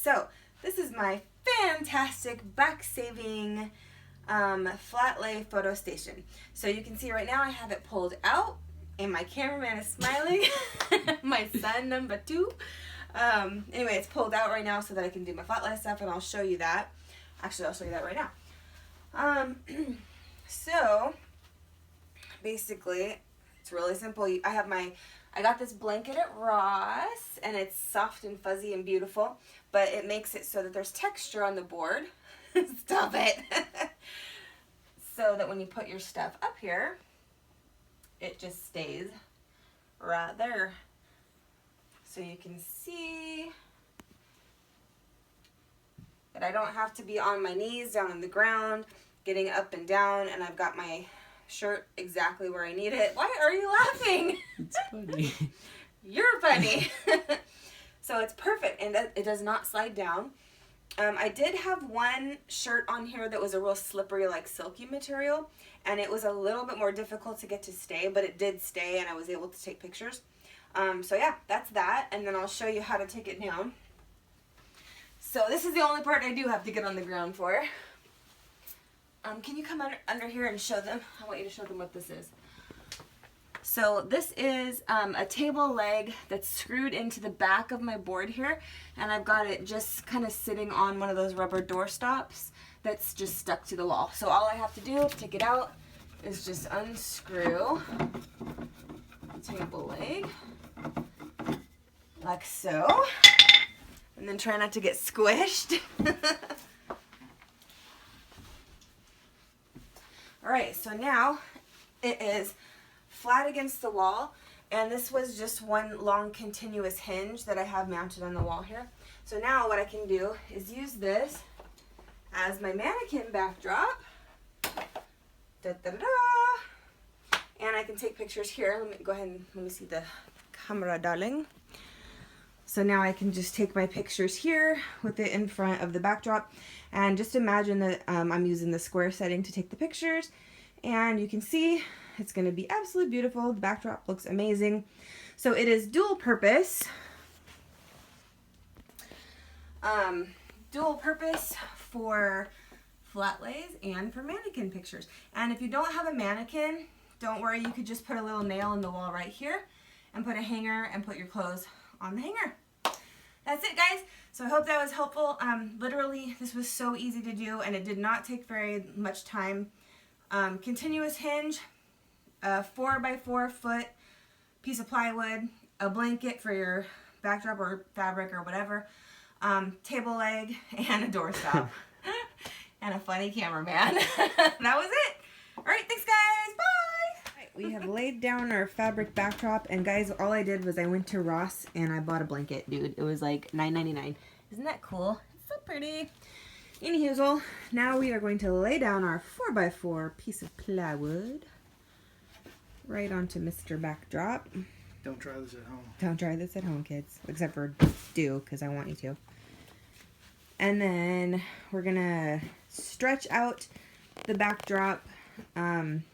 so this is my fantastic back-saving flat lay photo station. So you can see right now I have it pulled out and my cameraman is smiling. My son number 2. Anyway, it's pulled out right now so that I can do my flat lay stuff, and I'll show you that. Actually, I'll show you that right now. So basically it's really simple. I got this blanket at Ross, and it's soft and fuzzy and beautiful, but it makes it so that there's texture on the board. Stop it. So that when you put your stuff up here, it just stays right there. So you can see that I don't have to be on my knees down on the ground, getting up and down, and I've got my shirt exactly where I need it. Why are you laughing? It's funny. You're funny. So it's perfect, and it does not slide down. I did have one shirt on here that was a real slippery, like silky material, and it was a little bit more difficult to get to stay, but it did stay, and I was able to take pictures. So yeah, that's that, and then I'll show you how to take it down. So this is the only part I do have to get on the ground for. Can you come under here and show them? I want you to show them what this is. So this is a table leg that's screwed into the back of my board here, and I've got it just kind of sitting on one of those rubber door stops that's just stuck to the wall. So all I have to do to take it out is just unscrew the table leg like so, and then try not to get squished. Alright, so now it is flat against the wall, and this was just one long continuous hinge that I have mounted on the wall here. So now what I can do is use this as my mannequin backdrop. Da-da-da-da. And I can take pictures here. Let me go ahead and let me see the camera, darling. So now I can just take my pictures here with it in front of the backdrop, and just imagine that I'm using the square setting to take the pictures, and you can see it's going to be absolutely beautiful. The backdrop looks amazing. So it is dual purpose. Dual purpose for flat lays and for mannequin pictures. And if you don't have a mannequin, don't worry, you could just put a little nail in the wall right here and put a hanger and put your clothes on the hanger. That's it, guys. So I hope that was helpful. Literally, this was so easy to do, and it did not take very much time. Continuous hinge, a 4x4 foot piece of plywood, a blanket for your backdrop or fabric or whatever, table leg, and a doorstop. And a funny cameraman. That was it. All right, thanks, guys. Bye. Right, we have laid down our fabric backdrop, and guys, all I did was I went to Ross and I bought a blanket, dude. It was like $9.99. Isn't that cool? It's so pretty. Anywho, now we are going to lay down our 4x4 piece of plywood right onto Mr. Backdrop. Don't try this at home. Don't try this at home, kids. Except for do, because I want you to. And then we're going to stretch out the backdrop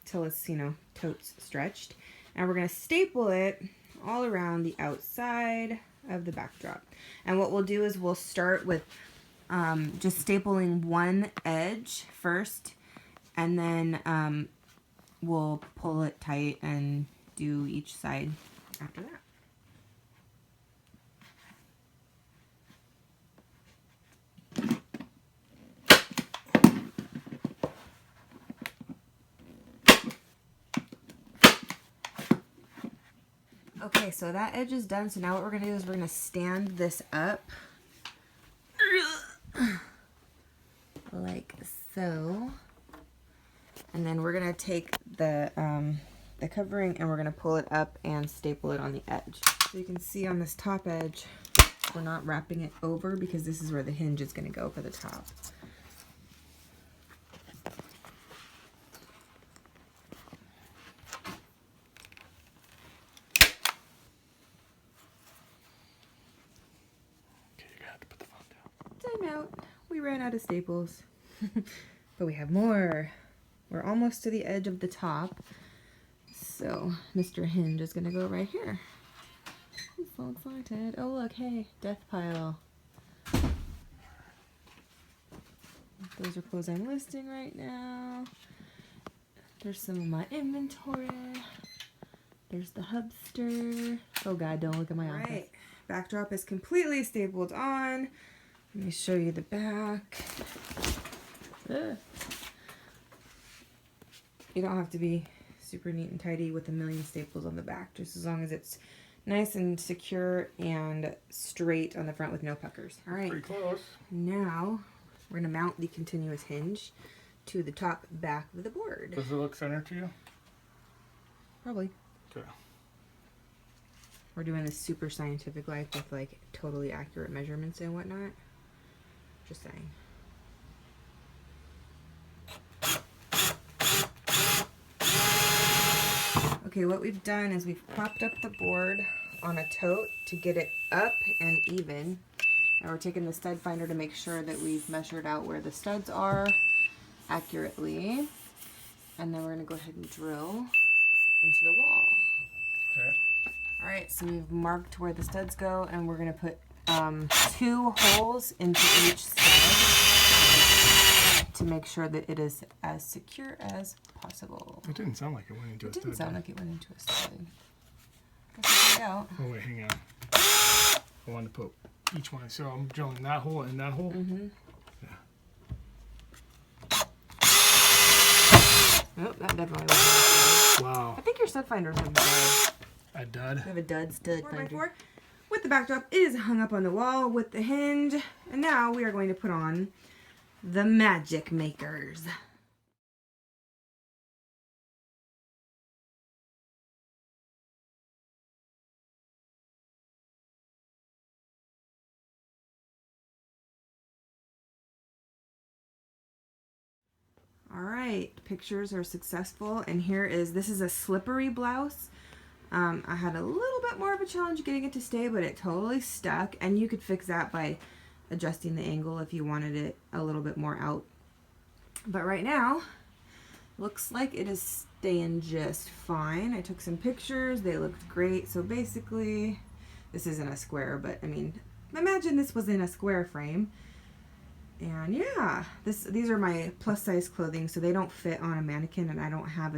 till it's, you know, totes stretched. And we're going to staple it all around the outside of the backdrop. And what we'll do is we'll start with just stapling one edge first, and then we'll pull it tight and do each side after that. Okay, so that edge is done. So now what we're going to do is we're going to stand this up like so. And then we're going to take the covering and we're going to pull it up and staple it on the edge. So you can see on this top edge, we're not wrapping it over because this is where the hinge is going to go for the top. Out. We ran out of staples, but we have more. We're almost to the edge of the top, so Mr. Hinge is gonna go right here. I'm so excited. Oh look, hey, death pile. Those are clothes I'm listing right now. There's some of my inventory. There's the hubster. Oh God, don't look at my office. Right. Backdrop is completely stapled on. Let me show you the back. Ugh. You don't have to be super neat and tidy with a million staples on the back, just as long as it's nice and secure and straight on the front with no puckers. All right. Pretty close. Now we're gonna mount the continuous hinge to the top back of the board. Does it look center to you? Probably. Okay. We're doing this super scientific life with like totally accurate measurements and whatnot. Just saying. Okay, what we've done is we've propped up the board on a tote to get it up and even. Now we're taking the stud finder to make sure that we've measured out where the studs are accurately. And then we're gonna go ahead and drill into the wall. Okay. All right, so we've marked where the studs go, and we're gonna put 2 holes into each stud to make sure that it is as secure as possible. It didn't sound like it went into a stud. It didn't sound like it went into a stud. Guess we'll find out. Oh wait, hang on. I wanted to put each one. So I'm drilling that hole and that hole. Mm-hmm. Yeah. Oh, that definitely was. Wow. I think your stud finders have a dud. A dud. We have a dud stud finder. With the backdrop, it is hung up on the wall with the hinge, and now we are going to put on the magic makers. All right, pictures are successful, and this is a slippery blouse. I had a little bit more of a challenge getting it to stay, but it totally stuck, and you could fix that by adjusting the angle if you wanted it a little bit more out. But right now, looks like it is staying just fine. I took some pictures, they looked great. So basically, this isn't a square, but I mean, imagine this was in a square frame. And yeah, these are my plus size clothing, so they don't fit on a mannequin, and I don't have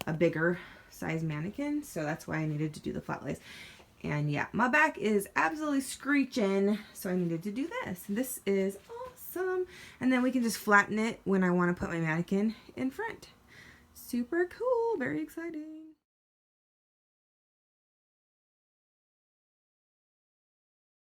a bigger size mannequin, so that's why I needed to do the flat lays. And yeah, my back is absolutely screeching, so I needed to do this. This is awesome. And then we can just flatten it when I want to put my mannequin in front. Super cool, very exciting.